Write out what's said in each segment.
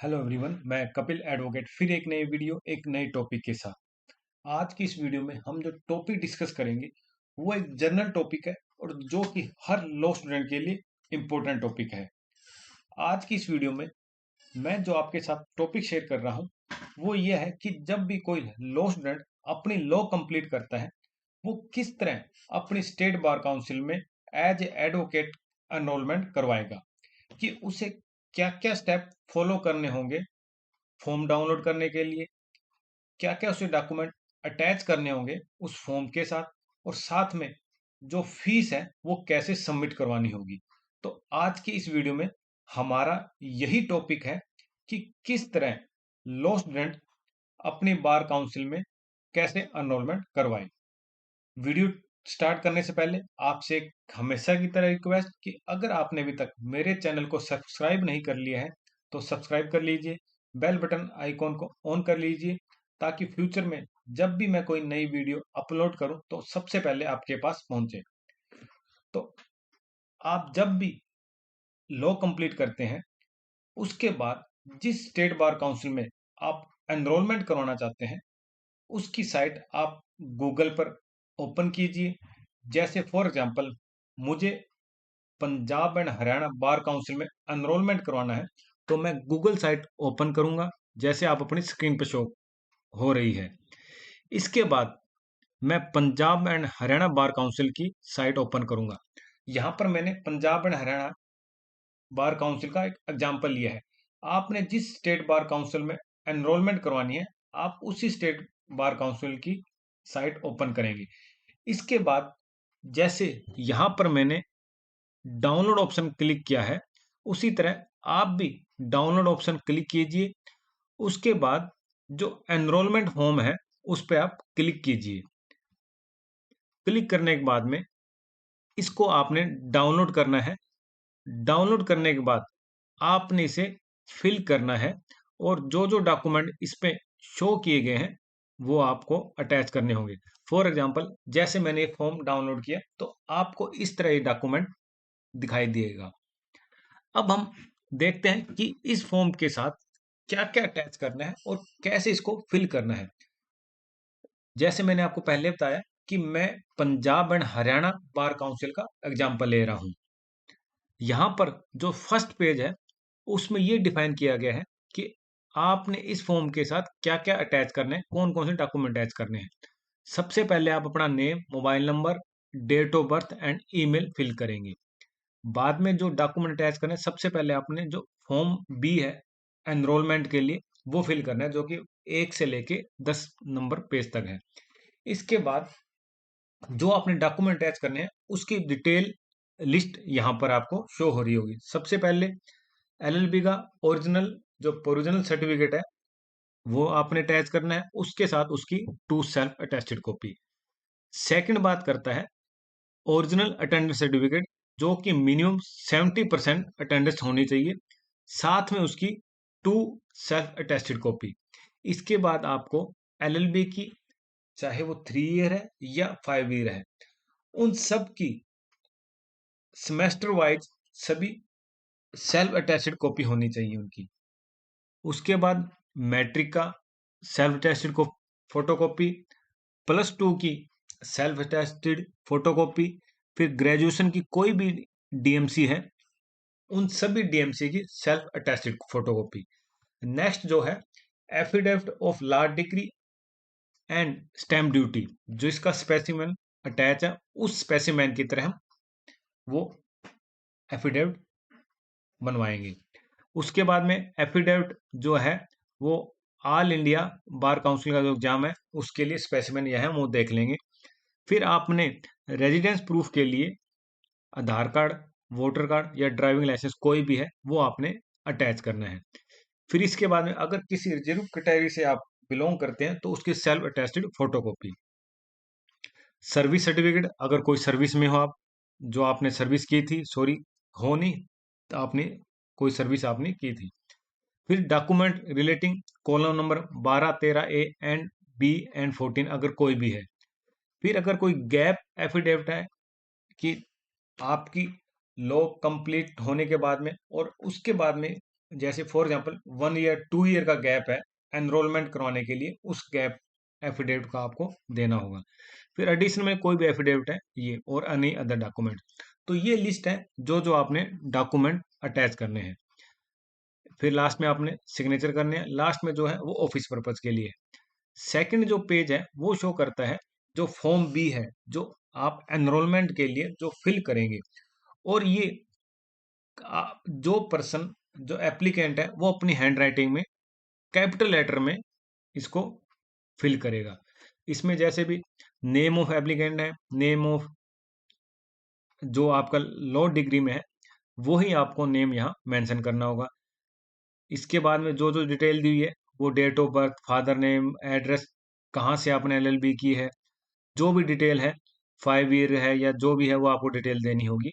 Hello everyone, मैं Kapil advocate फिर एक नई वीडियो एक नए टॉपिक के साथ। आज की इस वीडियो में हम जो टॉपिक डिस्कस करेंगे वो एक जनरल टॉपिक है और जो कि हर लॉ स्टूडेंट के लिए इम्पोर्टेंट टॉपिक है। आज की इस वीडियो में मैं जो आपके साथ टॉपिक शेयर कर रहा हूँ वो ये है कि जब भी कोई लॉ स्टूडेंट अपनी लॉ कंप्लीट करता है वो किस तरह अपनी स्टेट बार काउंसिल में एज एडवोकेट एनरोलमेंट करवाएगा, कि उसे क्या क्या स्टेप फॉलो करने होंगे फॉर्म डाउनलोड करने के लिए, क्या-क्या उसे डॉक्यूमेंट अटैच करने होंगे उस फॉर्म के साथ, और साथ में जो फीस है वो कैसे सबमिट करवानी होगी। तो आज की इस वीडियो में हमारा यही टॉपिक है कि किस तरह लॉ स्टूडेंट अपनी बार काउंसिल में कैसे एनरोलमेंट करवाएं। वीडियो स्टार्ट करने से पहले आपसे एक हमेशा की तरह रिक्वेस्ट कि अगर आपने अभी तक मेरे चैनल को सब्सक्राइब नहीं कर लिया है तो सब्सक्राइब कर लीजिए, बेल बटन आइकॉन को ऑन कर लीजिए, ताकि फ्यूचर में जब भी मैं कोई नई वीडियो अपलोड करूं तो सबसे पहले आपके पास पहुंचे। तो आप जब भी लॉ कंप्लीट करते हैं उसके बाद जिस स्टेट बार काउंसिल में आप एनरोलमेंट करवाना चाहते हैं उसकी साइट आप गूगल पर ओपन कीजिए। जैसे फॉर एग्जांपल मुझे Punjab and Haryana bar council में एनरोलमेंट करवाना है, तो मैं गूगल साइट ओपन करूंगा जैसे आप अपनी स्क्रीन पर शो हो रही है। इसके बाद मैं Punjab and Haryana bar council की साइट ओपन करूंगा। यहाँ पर मैंने Punjab and Haryana bar council का एक एग्जाम्पल लिया है। आपने जिस स्टेट बार काउंसिल में एनरोलमेंट करवानी है आप उसी स्टेट बार काउंसिल की साइट ओपन करेंगे। इसके बाद जैसे यहाँ पर मैंने डाउनलोड ऑप्शन क्लिक किया है उसी तरह आप भी डाउनलोड ऑप्शन क्लिक कीजिए। उसके बाद जो एनरोलमेंट फॉर्म है उस पर आप क्लिक कीजिए। क्लिक करने के बाद में इसको आपने डाउनलोड करना है। डाउनलोड करने के बाद आपने इसे फिल करना है और जो जो डॉक्यूमेंट इस पे शो किए गए हैं वो आपको अटैच करने होंगे। फॉर एग्जांपल जैसे मैंने ये फॉर्म डाउनलोड किया तो आपको इस तरह ये डॉक्यूमेंट दिखाई देगा। अब हम देखते हैं कि इस फॉर्म के साथ क्या क्या अटैच करना है और कैसे इसको फिल करना है। जैसे मैंने आपको पहले बताया कि मैं Punjab and Haryana bar council का एग्जाम्पल ले रहा हूं। यहाँ पर जो फर्स्ट पेज है उसमें ये डिफाइन किया गया है कि आपने इस फॉर्म के साथ क्या-क्या अटैच करने हैं, कौन-कौन से डॉक्यूमेंट अटैच करने हैं। सबसे पहले आप अपना name, mobile number, date of birth and email fill करेंगे। बाद में जो डॉक्यूमेंट अटैच करना है सबसे पहले आपने जो फॉर्म बी है एनरोलमेंट के लिए वो फिल करना है, जो कि 1 से लेके 10 नंबर पेज तक है। इसके बाद जो आपने डॉक्यूमेंट अटैच करने हैं उसकी डिटेल लिस्ट यहाँ पर आपको शो हो रही होगी। सबसे पहले एलएलबी का ओरिजिनल जो प्रोविजनल सर्टिफिकेट है वो आपने अटैच करना है, उसके साथ उसकी two self attested copy. Second बात करता है ओरिजिनल अटेंडेंस सर्टिफिकेट, जो कि मिनिमम 70% अटेंडेंस होनी चाहिए, साथ में उसकी टू सेल्फ अटेस्टेड कॉपी। इसके बाद आपको एलएलबी की, चाहे वो 3 ईयर है या 5 ईयर है, उन सब की सेमेस्टर वाइज सभी सेल्फ अटेस्टेड कॉपी होनी चाहिए उनकी। उसके बाद मैट्रिक का सेल्फ अटेस्टेड को फोटोकॉपी, +2 की सेल्फ अटेस्टेड फोटोकॉपी, फिर ग्रेजुएशन की कोई भी डीएमसी है उन सभी डीएमसी की सेल्फ अटेस्टेड फोटोकॉपी। नेक्स्ट जो है affidavit of law degree and stamp duty, जो इसका स्पेसिमेन अटैच है उस स्पेसिमेन की तरह हम वो एफिडेविट बनवाएंगे। उसके बाद में एफिडेविट जो है वो ऑल इंडिया बार काउंसिल का जो एग्जाम है उसके लिए स्पेसिमेन यह है, वो देख लेंगे। फिर आपने रेजिडेंस प्रूफ के लिए आधार कार्ड, वोटर कार्ड या ड्राइविंग लाइसेंस कोई भी है वो आपने अटैच करना है। फिर इसके बाद में अगर किसी रिजर्व कैटेगरी से आप बिलोंग करते हैं तो उसकी self attested photocopy. Service certificate, अगर कोई सर्विस में हो आप, जो आपने सर्विस की थी, सॉरी हो नहीं तो आपने कोई सर्विस आपने की थी। फिर document relating column number 12, 13 A and B and 14 अगर कोई भी है। फिर अगर कोई गैप एफिडेविट है कि आपकी लॉ कंप्लीट होने के बाद में और उसके बाद में जैसे फॉर एग्जांपल 1 ईयर 2 ईयर का गैप है एनरोलमेंट करवाने के लिए, उस गैप एफिडेविट का आपको देना होगा। फिर एडिशन में कोई भी एफिडेविट है ये, और एनी अदर डॉक्यूमेंट। तो ये लिस्ट है जो जो आपने डॉक्यूमेंट अटैच करने हैं। फिर लास्ट में आपने सिग्नेचर करने हैं। लास्ट में जो है वो ऑफिस पर्पज के लिए। सेकंड जो पेज है वो शो करता है जो फॉर्म बी है, जो आप एनरोलमेंट के लिए जो फिल करेंगे। और ये जो पर्सन, जो एप्लीकेंट है, वो अपनी हैंड राइटिंग में कैपिटल लेटर में इसको फिल करेगा। इसमें जैसे भी नेम ऑफ एप्लीकेंट है, नेम ऑफ जो आपका लॉ डिग्री में है, वो ही आपको नेम यहाँ मेंशन करना होगा। इसके बाद में जो जो डिटेल दी हुई है, वो date of birth, father name, address, कहाँ से आपने एलएलबी की है, जो भी डिटेल है, 5 ईयर है या जो भी है, वो आपको डिटेल देनी होगी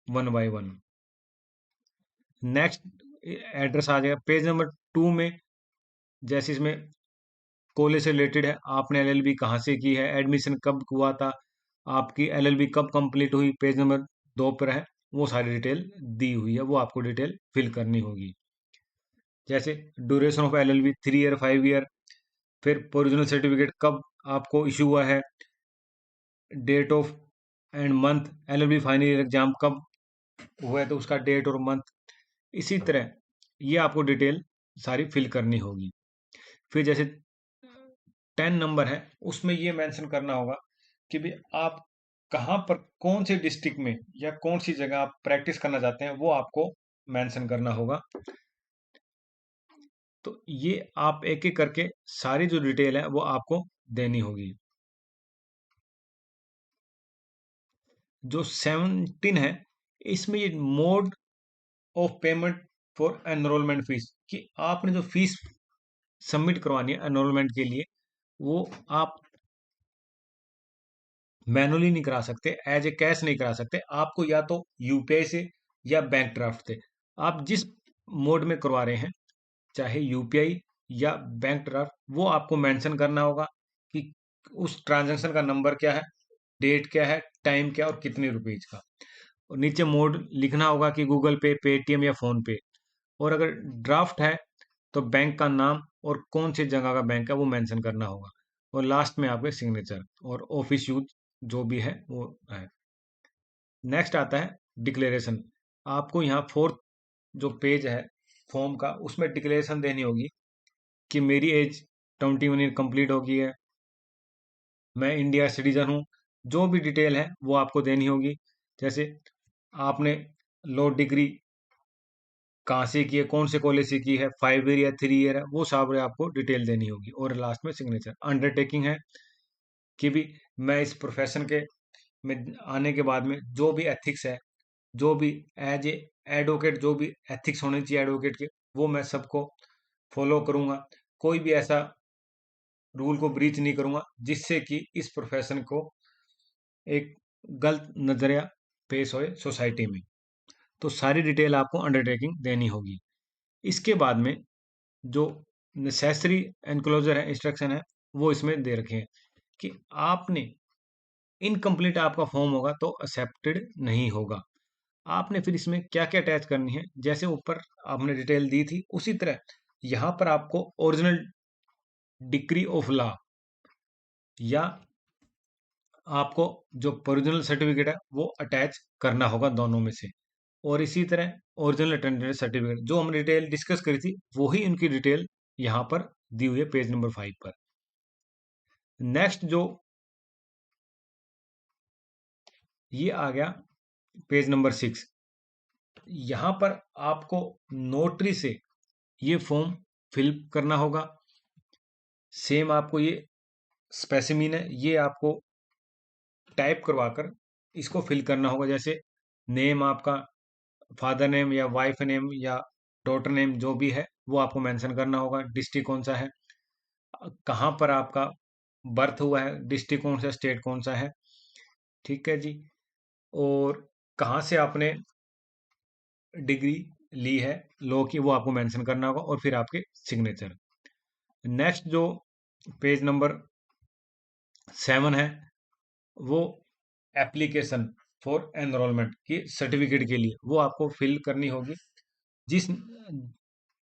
1 बाय 1। नेक्स्ट एड्रेस आ जाएगा पेज नंबर 2 में। जैसे इसमें कॉलेज से रिलेटेड है, आपने एलएलबी कहाँ से की है, एडमिशन कब हुआ था, आपकी एलएलबी कब कंप्लीट हुई, पेज नंबर 2 पर है, वो सारी डिटेल दी हुई है, वो आपको डिटेल फिल करनी होगी। जैसे duration of LLB 3 year 5 year, फिर प्रोविजनल सर्टिफिकेट कब आपको इशू हुआ है, date of and month, LLB final year exam कब हुआ है तो उसका डेट और मंथ। इसी तरह ये आपको डिटेल सारी फिल करनी होगी। फिर जैसे 10 नंबर है, उसमें ये मेंशन करना होगा कि भी आप कहाँ पर, कौन से डिस्ट्रिक्ट में या कौन सी जगह आप प्रैक्टिस करना चाहते हैं, वो आपको मेंशन करना होगा। तो ये आप एक एक करके सारी जो डिटेल है वो आपको देनी होगी। जो 17 है, इसमें ये mode of payment for enrolment fees, कि आपने जो फीस सबमिट करवानी है एनरोलमेंट के लिए, वो आप मैनुअली नहीं करा सकते, एज ए कैश नहीं करा सकते, आपको या तो यूपीआई से या बैंक ड्राफ्ट से, आप जिस मोड में करवा रहे हैं, चाहे यूपीआई या बैंक ड्राफ्ट, वो आपको मेंशन करना होगा कि उस ट्रांजैक्शन का नंबर क्या है, डेट क्या है, टाइम क्या है और कितने रुपीज का। और नीचे मोड लिखना होगा कि गूगल पे, पेटीएम या फोन पे। और अगर ड्राफ्ट है तो बैंक का नाम और कौन सी जगह का बैंक है वो मेंशन करना होगा। और लास्ट में आपके सिग्नेचर और ऑफिस यूज जो भी है वो है। नेक्स्ट आता है डिक्लेरेशन। आपको यहाँ फोर्थ जो पेज है फॉर्म का, उसमें डिक्लेरेशन देनी होगी कि मेरी एज 21 ईयर कंप्लीट हो गई है, मैं इंडिया सिटीजन हूँ। जो भी डिटेल है वो आपको देनी होगी। जैसे आपने लॉ डिग्री कहाँ से की है, कौन से कॉलेज से की है, 5 ईयर या 3 ईयर है, वो सब आपको डिटेल देनी होगी। और लास्ट में सिग्नेचर। अंडरटेकिंग है कि भी मैं इस प्रोफेशन के में आने के बाद में जो भी एथिक्स है, जो भी एज ए एडवोकेट जो भी एथिक्स होने चाहिए एडवोकेट के, वो मैं सबको फॉलो करूंगा। कोई भी ऐसा रूल को ब्रीच नहीं करूंगा जिससे कि इस प्रोफेशन को एक गलत नजरिया पेश होए सोसाइटी में। तो सारी डिटेल आपको अंडरटेकिंग देनी होगी। इसके बाद में जो नेसेसरी एनक्लोजर है, इंस्ट्रक्शन है, वो इसमें दे रखे हैं कि आपने इनकम्प्लीट आपका फॉर्म होगा तो एक्सेप्टेड नहीं होगा। आपने फिर इसमें क्या क्या अटैच करनी है, जैसे ऊपर आपने डिटेल दी थी उसी तरह यहाँ पर आपको ओरिजिनल डिग्री ऑफ लॉ या आपको जो ओरिजिनल सर्टिफिकेट है वो अटैच करना होगा दोनों में से। और इसी तरह ओरिजिनल अटेंडेंस सर्टिफिकेट जो हमने डिटेल डिस्कस करी थी, वही उनकी डिटेल यहाँ पर दी हुई है पेज नंबर 5 पर। नेक्स्ट जो ये आ गया पेज नंबर 6। यहाँ पर आपको नोटरी से ये फॉर्म फिल करना होगा। सेम आपको ये स्पेसिमिन है, ये आपको टाइप करवाकर इसको फिल करना होगा। जैसे नेम आपका, फादर नेम या वाइफ नेम या डॉटर नेम जो भी है वो आपको मेंशन करना होगा। डिस्ट्रिक्ट कौन सा है, कहाँ पर आपका बर्थ हुआ है, डिस्ट्रिक्ट कौन सा, स्टेट कौन सा है, ठीक है जी। और कहाँ से आपने डिग्री ली है लॉ की, वो आपको मेंशन करना होगा। और फिर आपके सिग्नेचर। नेक्स्ट जो पेज नंबर 7 है, वो एप्लीकेशन फॉर एनरोलमेंट की सर्टिफिकेट के लिए वो आपको फिल करनी होगी। जिस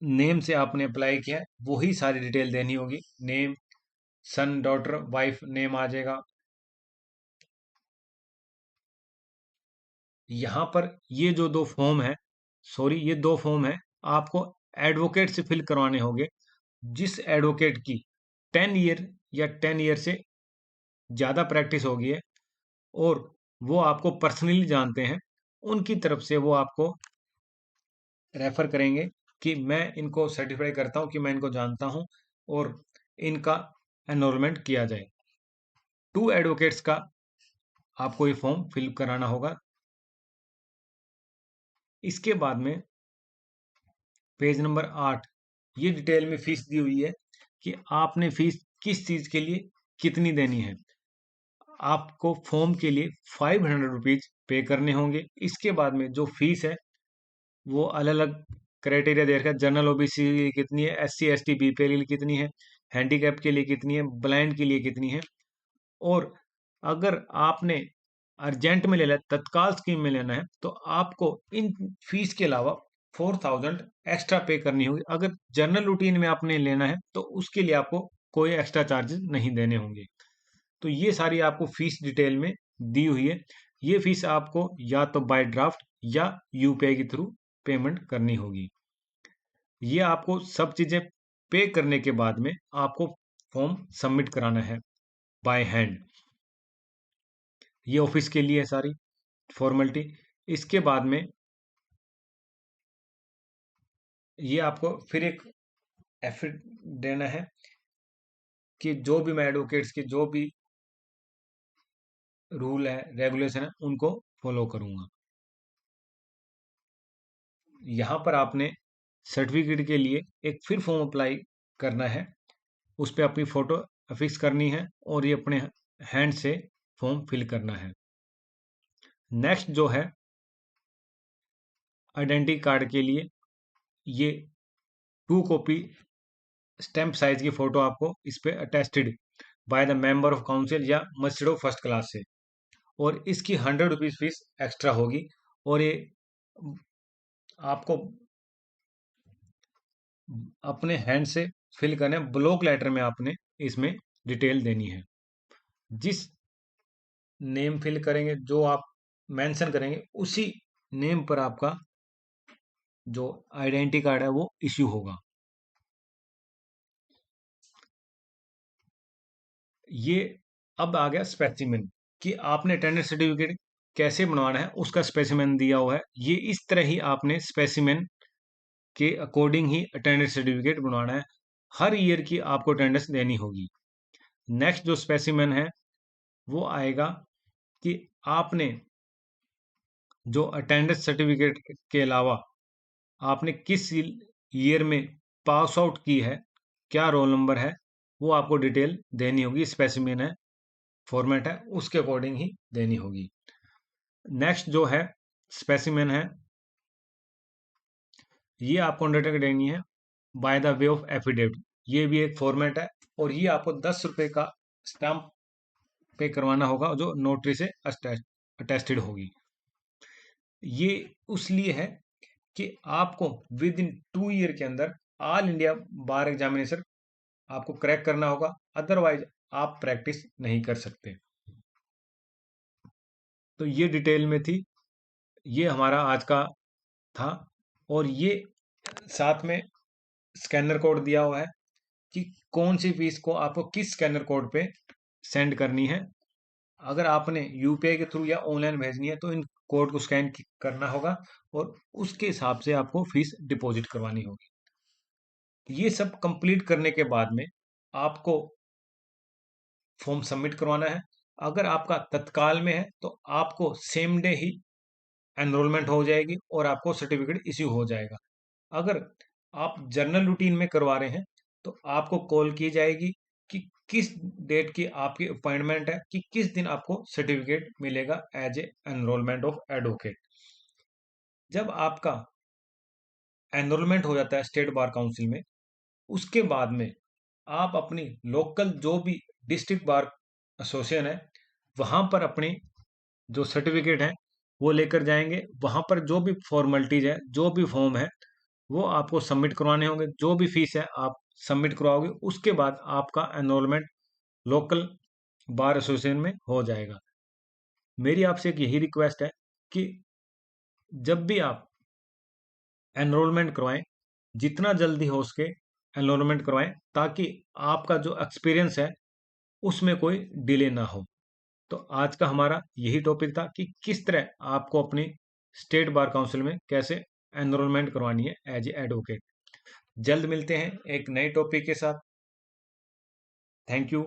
नेम से आपने अप्लाई किया है वही सारी डिटेल देनी होगी। नेम, सन, डॉटर, वाइफ नेम आ जाएगा। यहाँ पर ये जो दो फॉर्म है, सॉरी ये दो फॉर्म है, आपको एडवोकेट से फिल करवाने होंगे। जिस एडवोकेट की 10 ईयर या 10 ईयर से ज़्यादा प्रैक्टिस होगी है और वो आपको पर्सनली जानते हैं, उनकी तरफ से वो आपको रेफर करेंगे कि मैं इनको सर्टिफाई करता हूँ कि मैं इनको जानता हूँ और इनका एनरोलमेंट किया जाए। 2 एडवोकेट्स का आपको ये फॉर्म फिल कराना होगा। इसके बाद में पेज नंबर 8, ये डिटेल में फीस दी हुई है कि आपने फीस किस चीज़ के लिए कितनी देनी है। आपको फॉर्म के लिए 500 रुपीज़ पे करने होंगे। इसके बाद में जो फीस है वो अलग अलग क्राइटेरिया दे रखा है। जनरल ओबीसी के लिए कितनी है, एससी एसटी बीपीएल के लिए कितनी है, हैंडीकैप के लिए कितनी है, ब्लाइंड के लिए कितनी है। और अगर आपने अर्जेंट में ले लिया, तत्काल स्कीम में लेना है, तो आपको इन फीस के अलावा 4000 एक्स्ट्रा पे करनी होगी। अगर जनरल रूटीन में आपने लेना है तो उसके लिए आपको कोई एक्स्ट्रा चार्जेस नहीं देने होंगे। तो ये सारी आपको फीस डिटेल में दी हुई है। ये फीस आपको या तो बाय ड्राफ्ट या यूपीआई के थ्रू पेमेंट करनी होगी। ये आपको सब चीजें पे करने के बाद में आपको फॉर्म सबमिट कराना है बाय हैंड। ये ऑफिस के लिए है सारी फॉर्मेलिटी। इसके बाद में ये आपको फिर एक एफिड देना है कि जो भी मैं एडवोकेट्स के जो भी रूल है, रेगुलेशन है, उनको फॉलो करूंगा। यहाँ पर आपने सर्टिफिकेट के लिए एक फिर फॉर्म अप्लाई करना है। उस पर अपनी फोटो अफिक्स करनी है और ये अपने हैंड से फॉर्म फिल करना है। नेक्स्ट जो है आइडेंटिटी कार्ड के लिए ये 2 कॉपी स्टैम्प साइज की फोटो आपको इस पे attested by the member of council या मजिस्ट्रेट ऑफ फर्स्ट क्लास से, और इसकी 100 रुपीज फीस एक्स्ट्रा होगी। और ये आपको अपने हैंड से फिल करना है। ब्लॉक लेटर में आपने इसमें डिटेल देनी है। जिस नेम फिल करेंगे, जो आप मेंशन करेंगे, उसी नेम पर आपका जो आइडेंटिटी कार्ड है वो इश्यू होगा। ये अब आ गया स्पेसिमेन कि आपने अटेंडेंस सर्टिफिकेट कैसे बनवाना है, उसका स्पेसिमेन दिया हुआ है। ये इस तरह ही आपने स्पेसिमेन के अकॉर्डिंग ही अटेंडेंस सर्टिफिकेट बनवाना है। हर ईयर की आपको अटेंडेंस देनी होगी। नेक्स्ट जो स्पेसिमेन है वो आएगा कि आपने जो अटेंडेंस सर्टिफिकेट के अलावा आपने किस ईयर में पास आउट की है, क्या रोल नंबर है, वो आपको डिटेल देनी होगी। स्पेसिमेन है, फॉर्मेट है, उसके अकॉर्डिंग ही देनी होगी। नेक्स्ट जो है स्पेसिमेन है, ये आपको अंडरटेक देनी है by the way of affidavit. ये भी एक फॉर्मेट है और ये आपको 10 रुपए का स्टाम्प पे करवाना होगा जो नोटरी से अटेस्टेड होगी। ये उस लिए है कि आपको विद इन 2 ईयर के अंदर ऑल इंडिया बार एग्जामिनेशन आपको क्रैक करना होगा, अदरवाइज आप प्रैक्टिस नहीं कर सकते। तो ये डिटेल में थी, ये हमारा आज का था। और ये साथ में स्कैनर कोड दिया हुआ है कि कौन सी फीस को आपको किस स्कैनर कोड पे सेंड करनी है। अगर आपने यूपीआई के थ्रू या ऑनलाइन भेजनी है तो इन कोड को स्कैन करना होगा और उसके हिसाब से आपको फीस डिपॉजिट करवानी होगी। ये सब कंप्लीट करने के बाद में आपको फॉर्म सबमिट करवाना है। अगर आपका तत्काल में है तो आपको सेम डे ही एनरोलमेंट हो जाएगी और आपको सर्टिफिकेट इश्यू हो जाएगा। अगर आप जर्नल रूटीन में करवा रहे हैं तो आपको कॉल की जाएगी कि किस डेट की आपकी अपॉइंटमेंट है, कि किस दिन आपको सर्टिफिकेट मिलेगा as a enrolment of advocate. जब आपका एनरोलमेंट हो जाता है स्टेट बार काउंसिल में, उसके बाद में आप अपनी लोकल जो भी डिस्ट्रिक्ट बार एसोसिएशन है वहां पर अपनी जो सर्टिफिकेट है वो लेकर जाएंगे। वहां पर जो भी फॉर्मेलिटीज है, जो भी फॉर्म है, वो आपको सबमिट करवाने होंगे। जो भी फीस है आप सबमिट करवाओगे, उसके बाद आपका एनरोलमेंट लोकल बार एसोसिएशन में हो जाएगा। मेरी आपसे एक यही रिक्वेस्ट है कि जब भी आप एनरोलमेंट करवाएं, जितना जल्दी हो सके एनरोलमेंट करवाएं, ताकि आपका जो एक्सपीरियंस है उसमें कोई डिले ना हो। तो आज का हमारा यही टॉपिक था कि किस तरह आपको अपनी स्टेट बार काउंसिल में कैसे एनरोलमेंट करवानी है एज ए एडवोकेट। जल्द मिलते हैं एक नए टॉपिक के साथ। Thank you.